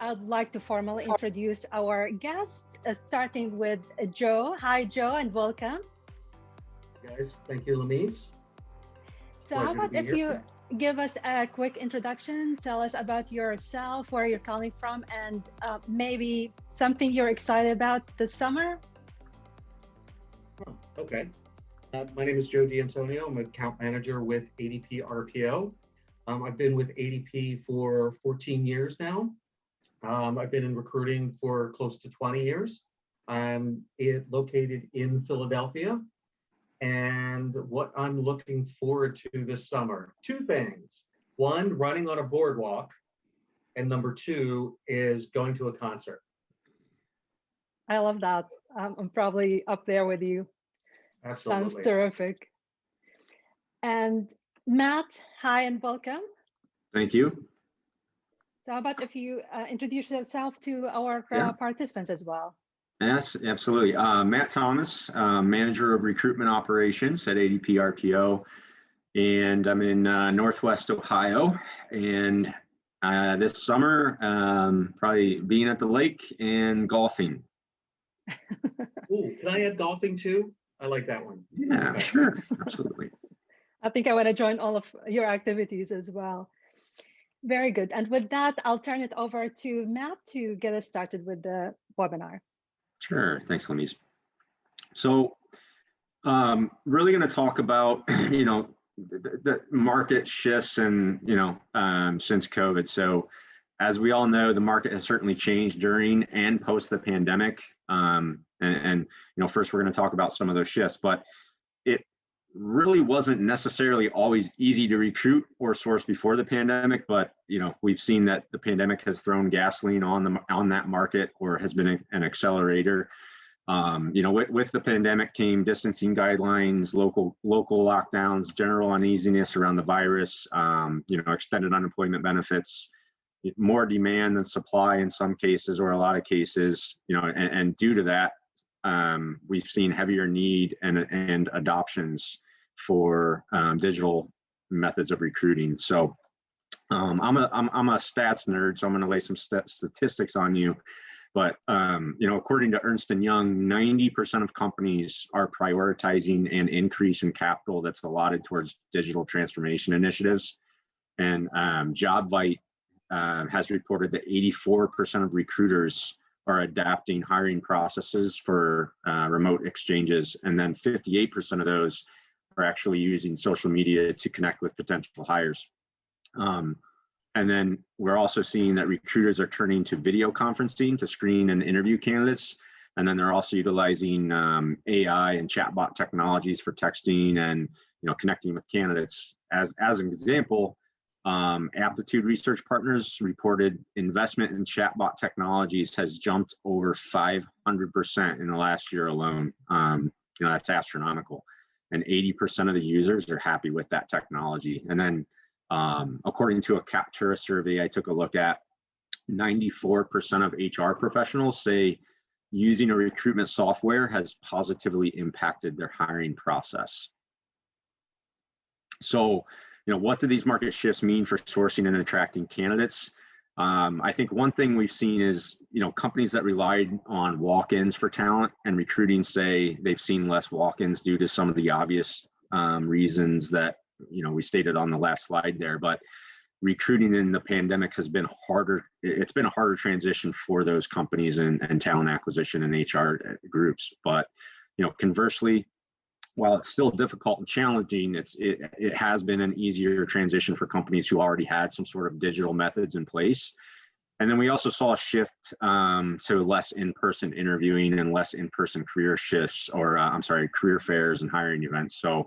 I'd like to formally introduce our guest, starting with Joe. Hi, Joe, and welcome. Guys, thank you, Lamise. So how about if you give us a quick introduction, tell us about yourself, where you're calling from, and maybe something you're excited about this summer? Oh, okay. My name is Joe D'Antonio. I'm an account manager with ADP RPO. I've been with ADP for 14 years now. I've been in recruiting for close to 20 years. I'm located in Philadelphia. And what I'm looking forward to this summer, two things. One, running on a boardwalk. And number two is going to a concert. I love that. I'm probably up there with you. Absolutely. Sounds terrific. And Matt, hi and welcome. Thank you. So how about if you introduce yourself to our participants as well? Yes, absolutely. Matt Thomas, Manager of Recruitment Operations at ADP RPO, and I'm in Northwest Ohio. And this summer, probably being at the lake and golfing. Ooh, can I add golfing too? I like that one. Yeah, sure, absolutely. I think I want to join all of your activities as well. Very good. And with that, I'll turn it over to Matt to get us started with the webinar. Sure. Thanks, Lamise. So really going to talk about, the market shifts and, since COVID. So as we all know, the market has certainly changed during and post the pandemic. First we're going to talk about some of those shifts, but it really wasn't necessarily always easy to recruit or source before the pandemic, but we've seen that the pandemic has thrown gasoline on that market, or has been an accelerator. With the pandemic came distancing guidelines, local lockdowns, general uneasiness around the virus, extended unemployment benefits, more demand than supply in some cases, or a lot of cases, and due to that, we've seen heavier need and adoptions for digital methods of recruiting. So I'm a stats nerd, so I'm going to lay some statistics on you. But according to Ernst & Young, 90% of companies are prioritizing an increase in capital that's allotted towards digital transformation initiatives. And JobVite has reported that 84% of recruiters are adapting hiring processes for remote exchanges, and then 58% of those are actually using social media to connect with potential hires. And then we're also seeing that recruiters are turning to video conferencing to screen and interview candidates, and then they're also utilizing AI and chatbot technologies for texting and connecting with candidates. As an example, Aptitude Research Partners reported investment in chatbot technologies has jumped over 500% in the last year alone. That's astronomical. And 80% of the users are happy with that technology. And then according to a Captura survey I took a look at, 94% of HR professionals say using a recruitment software has positively impacted their hiring process. So, what do these market shifts mean for sourcing and attracting candidates? I think one thing we've seen is, companies that relied on walk-ins for talent and recruiting say they've seen less walk-ins due to some of the obvious reasons that, we stated on the last slide there. But recruiting in the pandemic has been harder. It's been a harder transition for those companies and talent acquisition and HR groups. But, conversely, while it's still difficult and challenging, it has been an easier transition for companies who already had some sort of digital methods in place. And then we also saw a shift to less in-person interviewing and less in-person career shifts, or career fairs and hiring events. So,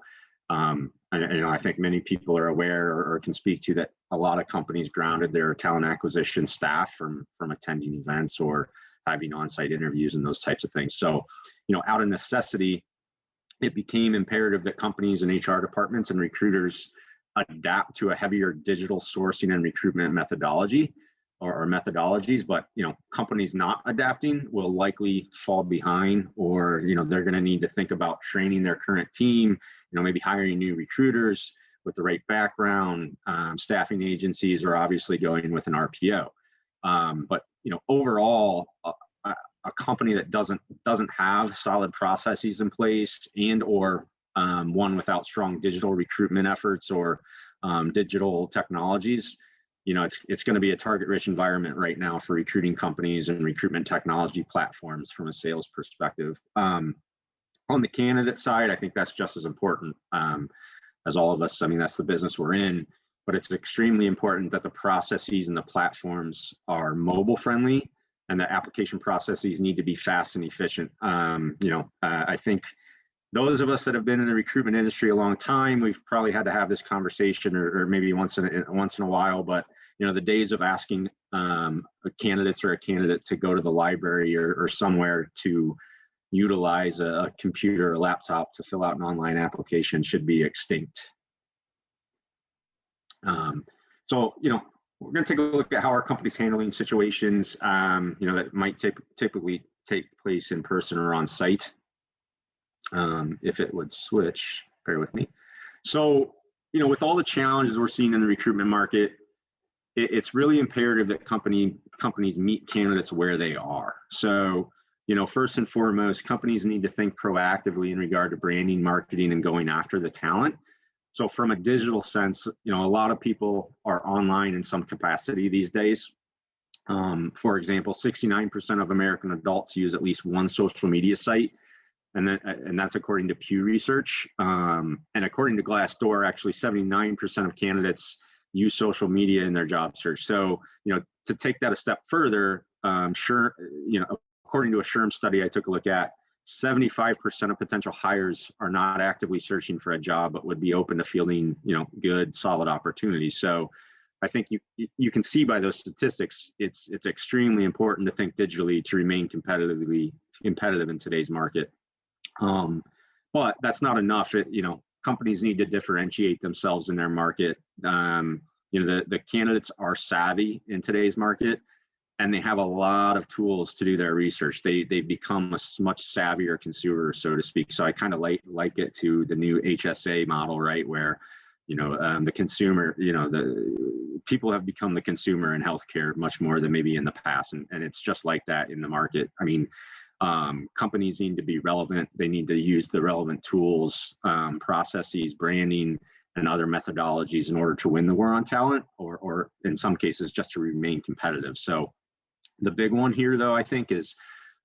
I think many people are aware or can speak to that. A lot of companies grounded their talent acquisition staff from attending events or having on-site interviews and those types of things. So, out of necessity, it became imperative that companies and HR departments and recruiters adapt to a heavier digital sourcing and recruitment methodology or methodologies. But companies not adapting will likely fall behind, or they're going to need to think about training their current team, maybe hiring new recruiters with the right background. Staffing agencies are obviously going with an RPO. But overall, a company that doesn't have solid processes in place, and or one without strong digital recruitment efforts or digital technologies, it's going to be a target-rich environment right now for recruiting companies and recruitment technology platforms from a sales perspective. On the candidate side, I think that's just as important as all of us. I mean, that's the business we're in, but it's extremely important that the processes and the platforms are mobile friendly, and the application processes need to be fast and efficient. I think those of us that have been in the recruitment industry a long time, we've probably had to have this conversation, or maybe once in a while. But the days of asking a candidate to go to the library or somewhere to utilize a computer or laptop to fill out an online application should be extinct. So we're going to take a look at how our company's handling situations that might typically take place in person or on site. If it would switch, bear with me. So, with all the challenges we're seeing in the recruitment market, it's really imperative that companies meet candidates where they are. So, first and foremost, companies need to think proactively in regard to branding, marketing, and going after the talent. So from a digital sense, a lot of people are online in some capacity these days. For example, 69% of American adults use at least one social media site. And that's according to Pew Research. And according to Glassdoor, actually 79% of candidates use social media in their job search. So, to take that a step further, according to a SHRM study I took a look at, 75% of potential hires are not actively searching for a job, but would be open to fielding, good, solid opportunities. So I think you can see by those statistics, it's extremely important to think digitally to remain competitive in today's market. But that's not enough. Companies need to differentiate themselves in their market. The candidates are savvy in today's market, and they have a lot of tools to do their research. They become a much savvier consumer, so to speak. So I kind of like it to the new HSA model, right? Where, the consumer, the people have become the consumer in healthcare much more than maybe in the past. And it's just like that in the market. I mean, companies need to be relevant. They need to use the relevant tools, processes, branding, and other methodologies in order to win the war on talent, or in some cases, just to remain competitive. So the big one here, though, I think, is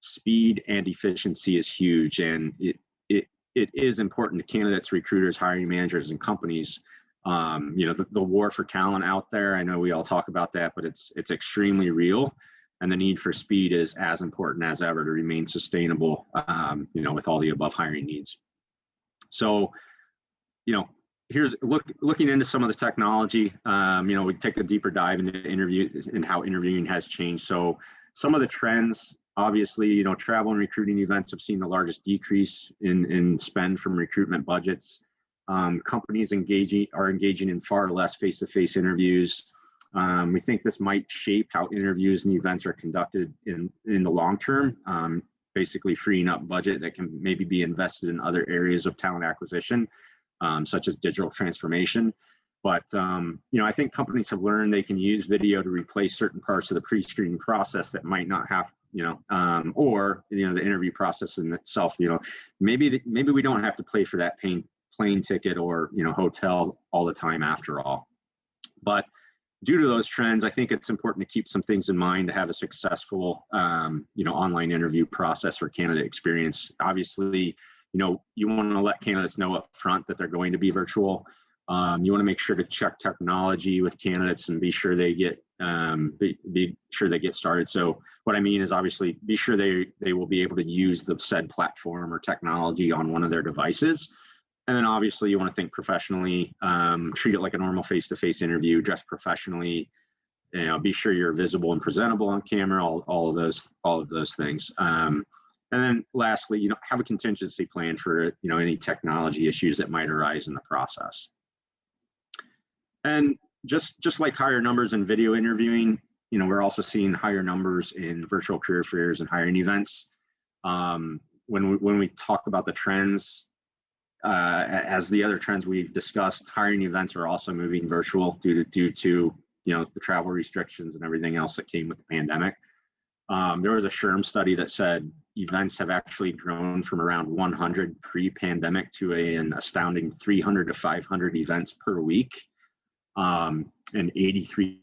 speed and efficiency is huge. And it is important to candidates, recruiters, hiring managers, and companies. The war for talent out there, I know we all talk about that, but it's extremely real. And the need for speed is as important as ever to remain sustainable, with all the above hiring needs. So, here's looking into some of the technology. We take a deeper dive into interviews and how interviewing has changed. So some of the trends, obviously, travel and recruiting events have seen the largest decrease in spend from recruitment budgets. Companies are engaging in far less face-to-face interviews. We think this might shape how interviews and events are conducted in the long term, basically freeing up budget that can maybe be invested in other areas of talent acquisition, such as digital transformation. But, I think companies have learned they can use video to replace certain parts of the pre-screening process that might not have, or, the interview process in itself. Maybe we don't have to pay for that plane ticket or, hotel all the time after all. But due to those trends, I think it's important to keep some things in mind to have a successful, online interview process or candidate experience. Obviously, you want to let candidates know up front that they're going to be virtual. You want to make sure to check technology with candidates and be sure they get started. So what I mean is, obviously, be sure they will be able to use the said platform or technology on one of their devices. And then obviously you want to think professionally, treat it like a normal face-to-face interview, dress professionally, be sure you're visible and presentable on camera, all of those things. And then lastly, have a contingency plan for, any technology issues that might arise in the process. And just like higher numbers in video interviewing, we're also seeing higher numbers in virtual career fairs and hiring events. When we talk about the trends, as the other trends we've discussed, hiring events are also moving virtual due to the travel restrictions and everything else that came with the pandemic. There was a SHRM study that said events have actually grown from around 100 pre-pandemic to an astounding 300 to 500 events per week. And 83%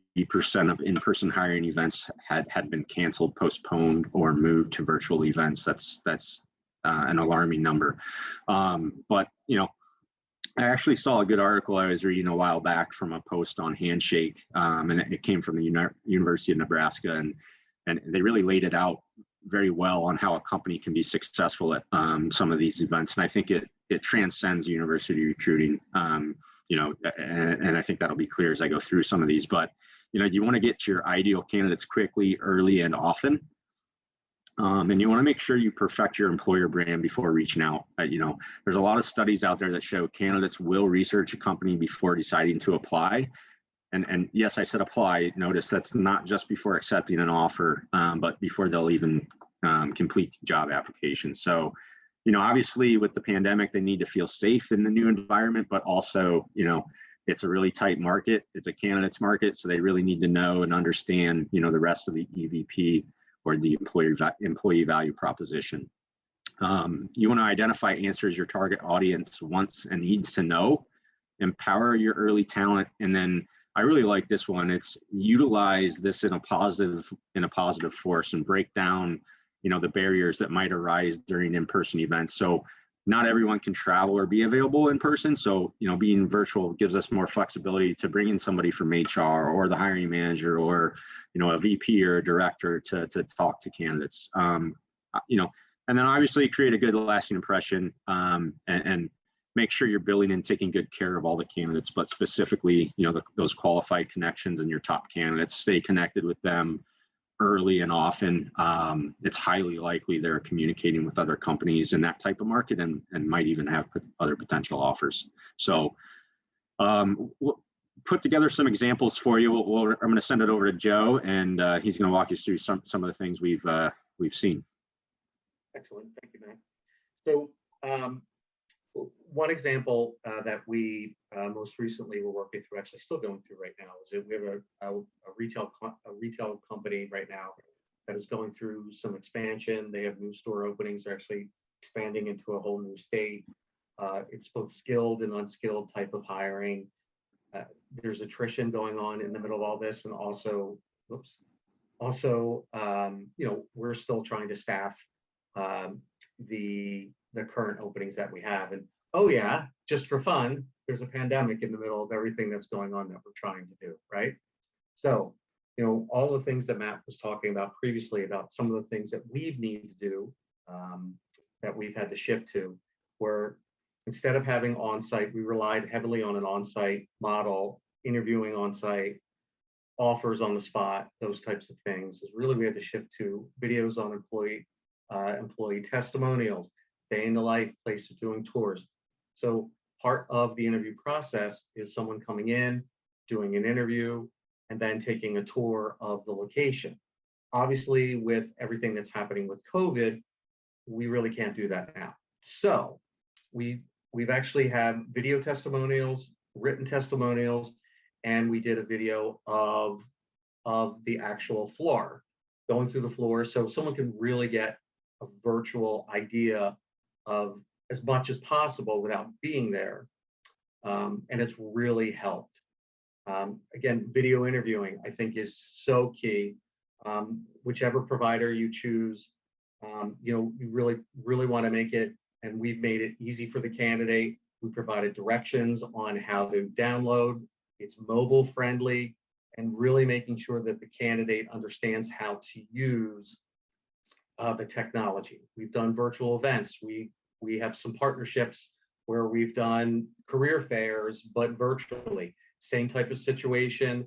of in-person hiring events had been canceled, postponed, or moved to virtual events. That's an alarming number. But I actually saw a good article I was reading a while back from a post on Handshake, and it came from the University of Nebraska, and they really laid it out very well on how a company can be successful at some of these events. And I think it transcends university recruiting. And I think that'll be clear as I go through some of these. But you want to get to your ideal candidates quickly, early, and often. And you want to make sure you perfect your employer brand before reaching out. There's a lot of studies out there that show candidates will research a company before deciding to apply. And yes, I said apply. Notice that's not just before accepting an offer, but before they'll even complete the job application. So, obviously with the pandemic, they need to feel safe in the new environment, but also, it's a really tight market. It's a candidates market. So they really need to know and understand, the rest of the EVP or the employee value proposition. You want to identify answers your target audience wants and needs to know, empower your early talent, and then I really like this one. It's utilize this in a positive force and break down, the barriers that might arise during in-person events. So not everyone can travel or be available in person. So, being virtual gives us more flexibility to bring in somebody from HR or the hiring manager or, a VP or a director to talk to candidates. And then obviously create a good lasting impression and make sure you're building and taking good care of all the candidates, but specifically, those qualified connections and your top candidates, stay connected with them early and often. It's highly likely they're communicating with other companies in that type of market and might even have other potential offers. So we'll put together some examples for you. I'm going to send it over to Joe, and he's going to walk you through some of the things we've seen. Excellent, thank you, Matt. So one example that we most recently were working through, actually still going through right now, is that we have a retail company right now that is going through some expansion. They have new store openings. They're actually expanding into a whole new state. It's both skilled and unskilled type of hiring. There's attrition going on in the middle of all this, and also, we're still trying to staff the current openings that we have. And oh yeah, just for fun, there's a pandemic in the middle of everything that's going on that we're trying to do, right? So, all the things that Matt was talking about previously about some of the things that we've needed to do, that we've had to shift to, where instead of having on-site, we relied heavily on an on-site model, interviewing on-site, offers on the spot, those types of things. Is really we had to shift to videos on employee testimonials, day in the life, place of doing tours. So part of the interview process is someone coming in, doing an interview, and then taking a tour of the location. Obviously, with everything that's happening with COVID, we really can't do that now. So we've actually had video testimonials, written testimonials, and we did a video of the actual floor, going through the floor, so someone can really get a virtual idea of as much as possible without being there. And it's really helped. Again, video interviewing, I think, is so key. Whichever provider you choose, you really want to make it, and we've made it easy for the candidate. We provided directions on how to download. It's mobile friendly, and really making sure that the candidate understands how to use the technology. We've done virtual events. We have some partnerships where we've done career fairs, but virtually. Same type of situation.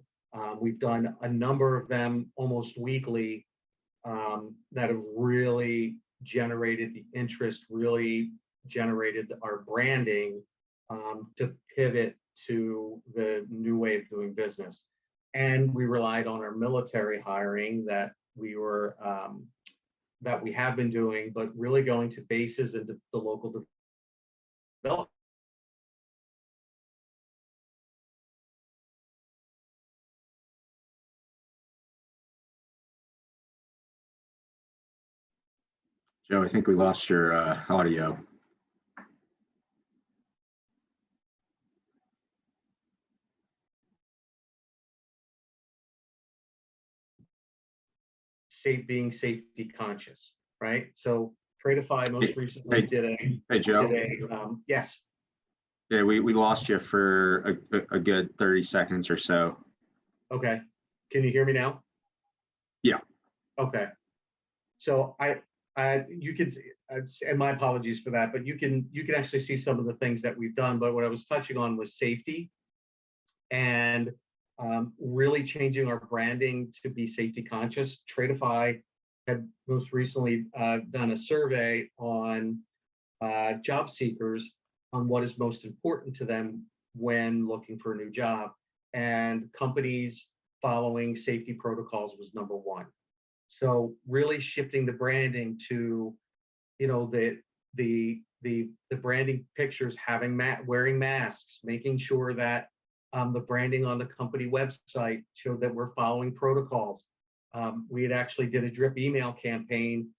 We've done a number of them almost weekly that have really generated the interest, really generated our branding to pivot to the new way of doing business. And we relied on our military hiring that we have been doing, but really going to bases and the local development Joe, I think we lost your audio. Being safety conscious, right? So Tradeify most recently Hey, did hey, Joe. Yes. Yeah, we lost you for a good 30 seconds or so. Okay. Can you hear me now? Yeah. Okay. So you can see, and my apologies for that, but you can actually see some of the things that we've done. But what I was touching on was safety and really changing our branding to be safety conscious. Tradeify had most recently done a survey on job seekers on what is most important to them when looking for a new job, and companies following safety protocols was number one. So really shifting the branding to, the branding pictures, wearing masks, making sure that the branding on the company website showed that we're following protocols. We had actually did a drip email campaign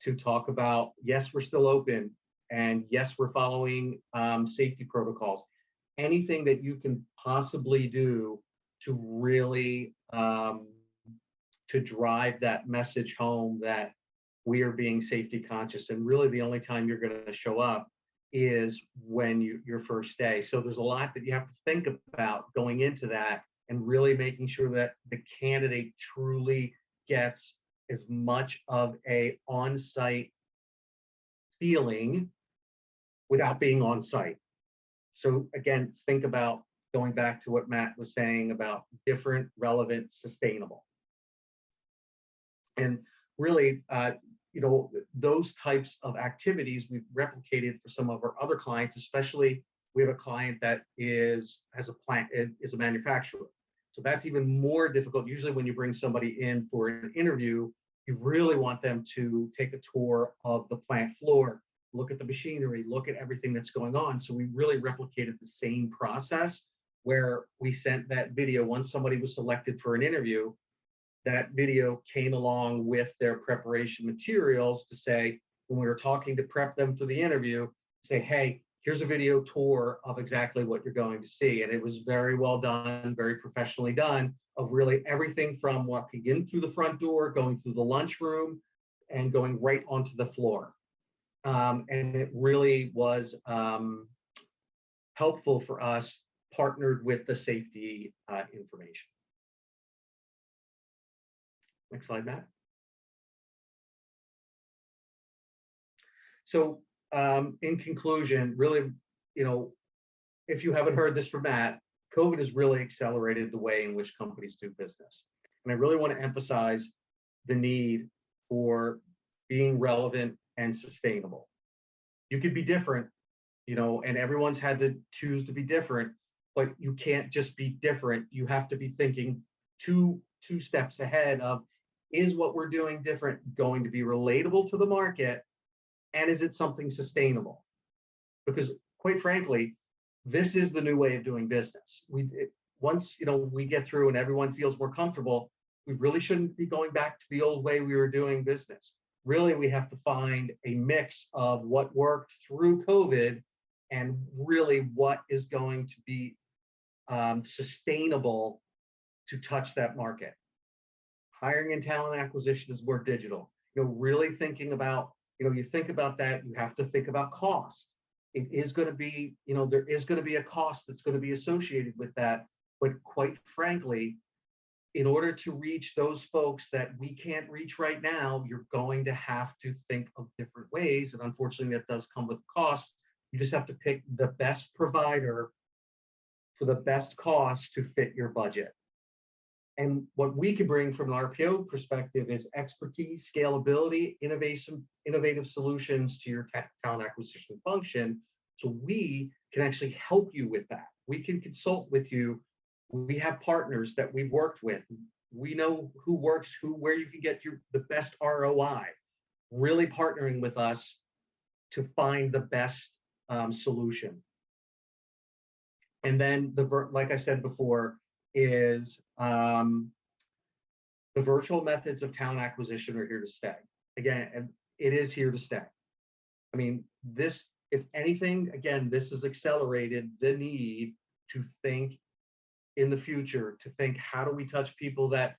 to talk about, yes, we're still open, and yes, we're following safety protocols. Anything that you can possibly do to really to drive that message home that we are being safety conscious. And really the only time you're going to show up is when your first day. So there's a lot that you have to think about going into that, and really making sure that the candidate truly gets as much of a on-site feeling without being on site. So again, think about going back to what Matt was saying about different, relevant, sustainable. And really, those types of activities we've replicated for some of our other clients, especially we have a client that has a plant, is a manufacturer. So that's even more difficult. Usually when you bring somebody in for an interview, you really want them to take a tour of the plant floor, look at the machinery, look at everything that's going on. So we really replicated the same process where we sent that video once somebody was selected for an interview. That video came along with their preparation materials to say, when we were talking to prep them for the interview, say, hey, here's a video tour of exactly what you're going to see. And it was very well done, very professionally done, of really everything from walking in through the front door, going through the lunchroom, and going right onto the floor. And it really was helpful for us, partnered with the safety information. Next slide, Matt. So in conclusion, really, if you haven't heard this from Matt, COVID has really accelerated the way in which companies do business. And I really want to emphasize the need for being relevant and sustainable. You could be different, and everyone's had to choose to be different, but you can't just be different. You have to be thinking two steps ahead of, is what we're doing different going to be relatable to the market? And is it something sustainable? Because quite frankly, this is the new way of doing business. Once we get through and everyone feels more comfortable, we really shouldn't be going back to the old way we were doing business. Really, we have to find a mix of what worked through COVID and really what is going to be sustainable to touch that market. Hiring and talent acquisition is more digital. Really thinking about, you think about that, you have to think about cost. It is going to be, there is going to be a cost that's going to be associated with that. But quite frankly, in order to reach those folks that we can't reach right now, you're going to have to think of different ways. And unfortunately, that does come with cost. You just have to pick the best provider for the best cost to fit your budget. And what we can bring from an RPO perspective is expertise, scalability, innovative solutions to your talent acquisition function. So we can actually help you with that. We can consult with you. We have partners that we've worked with. We know who works, where you can get the best ROI. Really partnering with us to find the best solution. And then like I said before, is the virtual methods of talent acquisition are here to stay. Again, and it is here to stay. I mean, this, if anything, again, this has accelerated the need to think in the future, to think, how do we touch people that,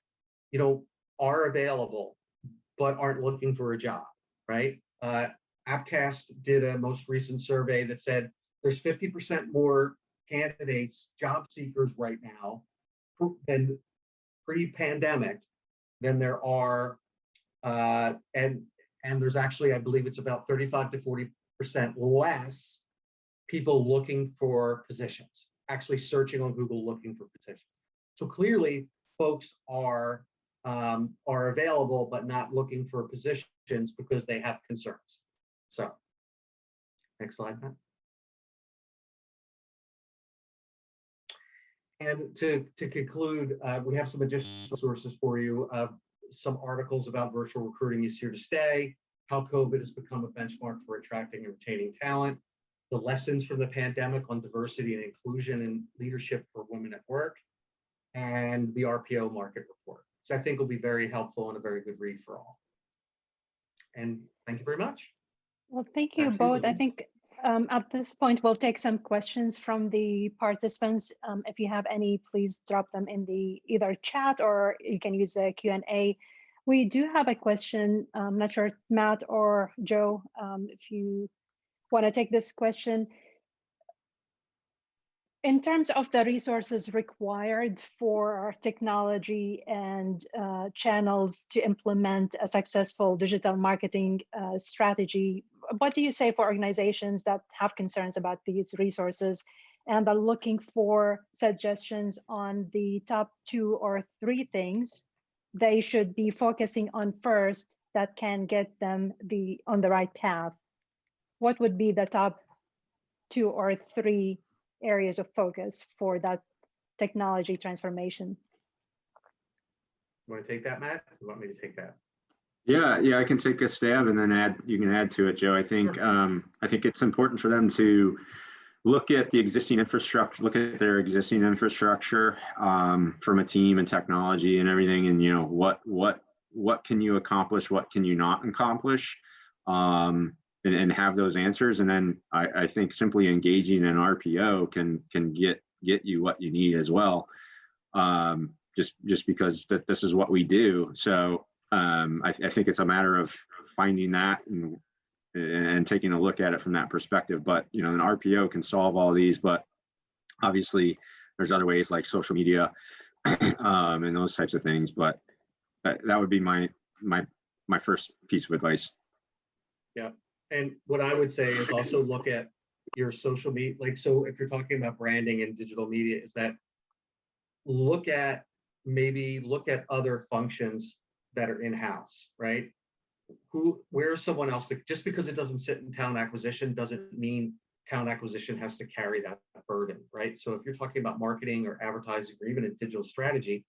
you know, are available, but aren't looking for a job, right? Appcast did a most recent survey that said there's 50% more candidates, job seekers right now than pre-pandemic than there are, and there's actually, I believe it's about 35 to 40% less people looking for positions, actually searching on Google looking for positions. So clearly, folks are available but not looking for positions because they have concerns. So, next slide, Matt. And to conclude, we have some additional sources for you. Some articles about virtual recruiting is here to stay, how COVID has become a benchmark for attracting and retaining talent, the lessons from the pandemic on diversity and inclusion and leadership for women at work, and the RPO market report. So I think will be very helpful and a very good read for all. And thank you very much. Well, thank you both. I think at this point, we'll take some questions from the participants. If you have any, please drop them in the either chat or you can use the Q&A. We do have a question. I'm not sure, Matt or Joe, if you want to take this question. In terms of the resources required for technology and channels to implement a successful digital marketing strategy, what do you say for organizations that have concerns about these resources and are looking for suggestions on the top 2 or 3 things they should be focusing on first that can get them on the right path? What would be the top 2 or 3 areas of focus for that technology transformation? You want to take that, Matt? Or you want me to take that? Yeah, I can take a stab and then you can add to it, Joe. I think I think it's important for them to look at the existing infrastructure, look at their existing infrastructure from a team and technology and everything, and you know what can you accomplish, what can you not accomplish, and have those answers. And then I think simply engaging an RPO can get you what you need as well, just because this is what we do. So I think it's a matter of finding that and taking a look at it from that perspective. But you know, an RPO can solve all these, but obviously there's other ways like social media and those types of things. But that would be my first piece of advice. Yeah, and what I would say is also look at your social media. Like, so if you're talking about branding and digital media, is that look at other functions that are in-house, right? Where's someone else that, just because it doesn't sit in talent acquisition doesn't mean talent acquisition has to carry that burden, right? So if you're talking about marketing or advertising or even a digital strategy,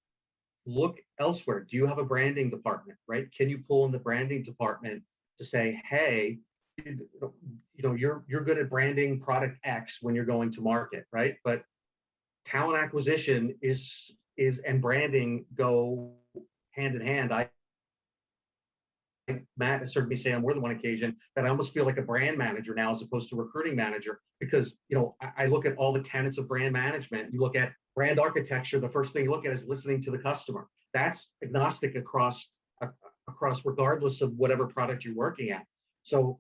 look elsewhere. Do you have a branding department, right? Can you pull in the branding department to say, hey, you know, you're good at branding product X when you're going to market, right? But talent acquisition and branding go hand in hand. Matt has heard me say on more than one occasion that I almost feel like a brand manager now as opposed to recruiting manager, because you know I look at all the tenets of brand management. You look at brand architecture, the first thing you look at is listening to the customer. That's agnostic across regardless of whatever product you're working at. So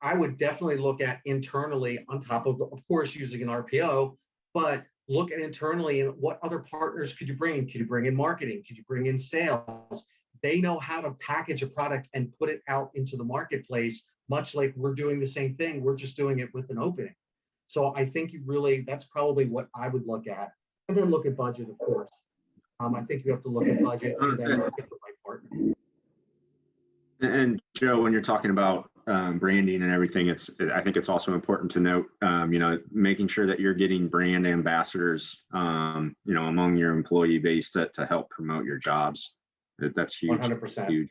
I would definitely look at internally on top of course using an RPO, but look at internally and what other partners could you bring in? Could you bring in marketing? Could you bring in sales? They know how to package a product and put it out into the marketplace, much like we're doing the same thing. We're just doing it with an opening. So I think that's probably what I would look at. And then look at budget, of course. I think you have to look at budget and then look at the right partner. And Joe, when you're talking about branding and everything, I think it's also important to note, you know, making sure that you're getting brand ambassadors, you know, among your employee base to help promote your jobs. That's huge. 100%. Huge.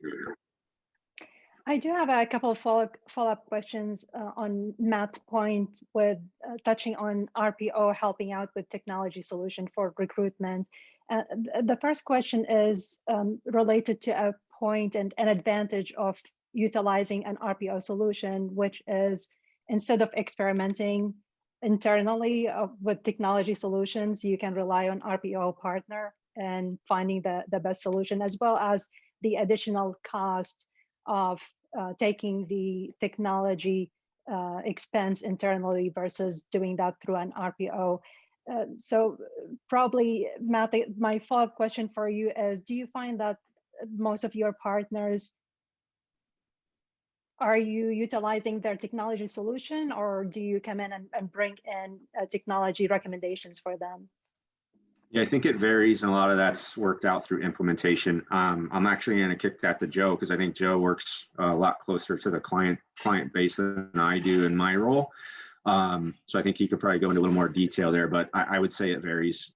I do have a couple of follow-up questions on Matt's point with touching on RPO helping out with technology solution for recruitment. The first question is related to a point and an advantage of utilizing an RPO solution, which is instead of experimenting internally with technology solutions, you can rely on RPO partner and finding the best solution, as well as the additional cost of taking the technology expense internally versus doing that through an RPO. So probably, Matt, my follow-up question for you is, do you find that most of your partners, are you utilizing their technology solution, or do you come in and bring in technology recommendations for them? Yeah, I think it varies, and a lot of that's worked out through implementation. I'm actually going to kick that to Joe, because I think Joe works a lot closer to the client base than I do in my role. So I think he could probably go into a little more detail there, but I would say it varies.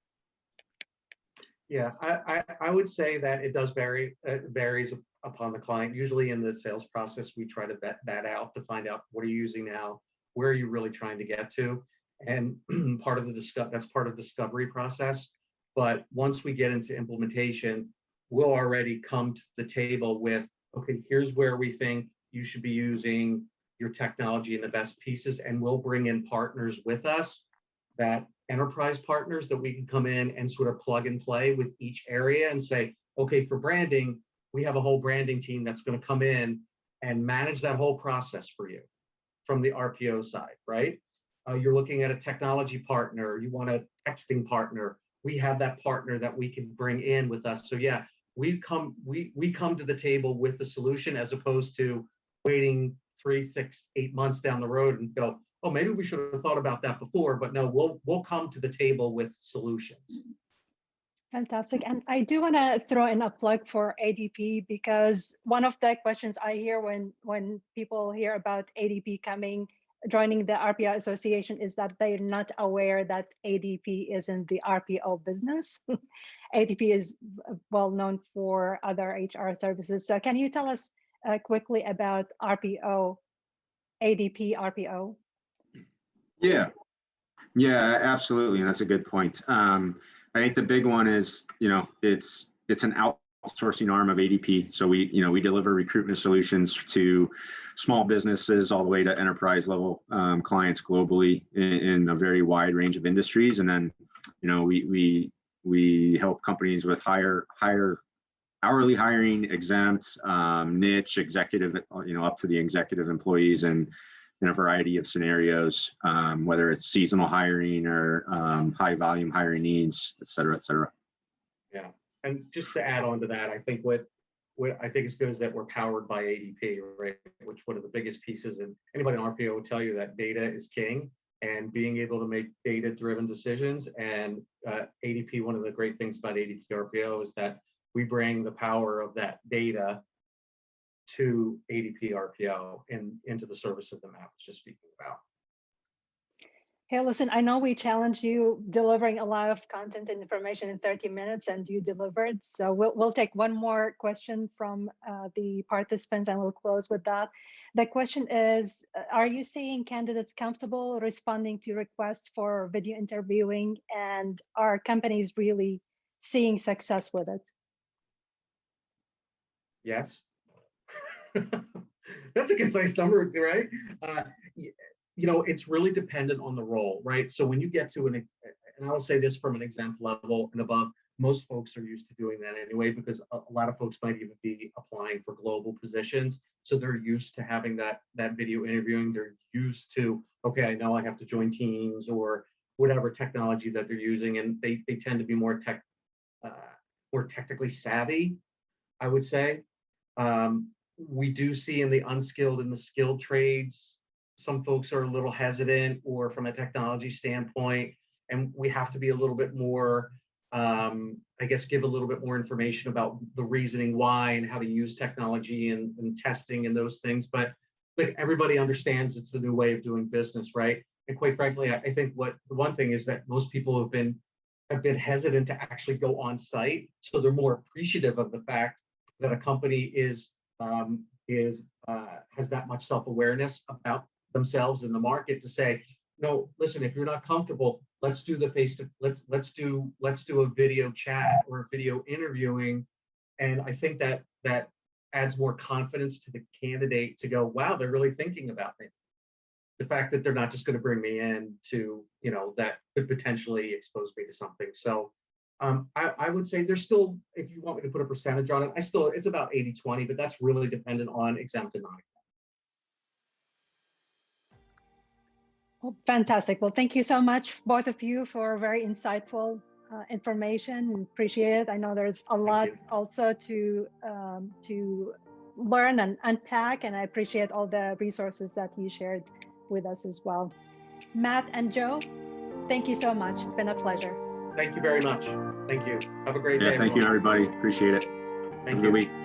Yeah, I would say that it does vary. It varies upon the client. Usually in the sales process, we try to vet that out to find out what are you using now, where are you really trying to get to, and part of the that's part of the discovery process. But once we get into implementation, we'll already come to the table with, okay, here's where we think you should be using your technology and the best pieces, and we'll bring in partners with us, that enterprise partners that we can come in and sort of plug and play with each area and say, okay, for branding, we have a whole branding team that's going to come in and manage that whole process for you from the RPO side, right? You're looking at a technology partner, you want a texting partner, we have that partner that we can bring in with us. So yeah, we come to the table with the solution, as opposed to waiting 3, 6, 8 months down the road and go, oh, maybe we should have thought about that before. But no, we'll come to the table with solutions. Fantastic. And I do want to throw in a plug for ADP, because one of the questions I hear when people hear about ADP joining the RPO Association is that they're not aware that ADP is in the RPO business. ADP is well known for other HR services. So can you tell us quickly about RPO, ADP RPO? Yeah, absolutely, and that's a good point. I think the big one is, it's an outsourcing arm of ADP. So we deliver recruitment solutions to small businesses all the way to enterprise level clients globally in a very wide range of industries. And then, we help companies with higher hourly hiring, exempt, niche, executive, up to the executive employees, and in a variety of scenarios, whether it's seasonal hiring or high volume hiring needs, et cetera, et cetera. Yeah, and just to add on to that, I think what I think is good is that we're powered by ADP, right? Which one of the biggest pieces, and anybody in RPO will tell you that data is king, and being able to make data-driven decisions. And ADP, one of the great things about ADP RPO is that we bring the power of that data to ADP RPO and into the services that Matt was just speaking about. Hey, listen, I know we challenged you delivering a lot of content and information in 30 minutes, and you delivered. So we'll take one more question from the participants, and we'll close with that. The question is, are you seeing candidates comfortable responding to requests for video interviewing, and are companies really seeing success with it? Yes. That's a concise number, right? It's really dependent on the role, right? So when you get to and I'll say this from an exempt level and above, most folks are used to doing that anyway, because a lot of folks might even be applying for global positions. So they're used to having that video interviewing. They're used to, okay, I know I have to join Teams or whatever technology that they're using, and they tend to be more technically savvy, I would say. We do see in the unskilled and the skilled trades, some folks are a little hesitant, or from a technology standpoint, and we have to be a little bit more, give a little bit more information about the reasoning why and how to use technology and testing and those things. But everybody understands it's the new way of doing business, right? And quite frankly, I think the one thing is that most people have been hesitant to actually go on site, so they're more appreciative of the fact that a company has that much self-awareness about themselves in the market to say, no, listen, if you're not comfortable, let's do let's do a video chat or a video interviewing. And I think that adds more confidence to the candidate to go, wow, they're really thinking about me. The fact that they're not just going to bring me in to, that could potentially expose me to something. So I would say there's still, if you want me to put a percentage on it, it's about 80-20, but that's really dependent on exempt and non-exempt. Well, fantastic. Well, thank you so much, both of you, for very insightful information. Appreciate it. I know there's a lot also to learn and unpack, and I appreciate all the resources that you shared with us as well. Matt and Joe, thank you so much. It's been a pleasure. Thank you very much. Thank you. Have a great day. Yeah, thank you, everybody. Appreciate it. Thank you. Have a good week.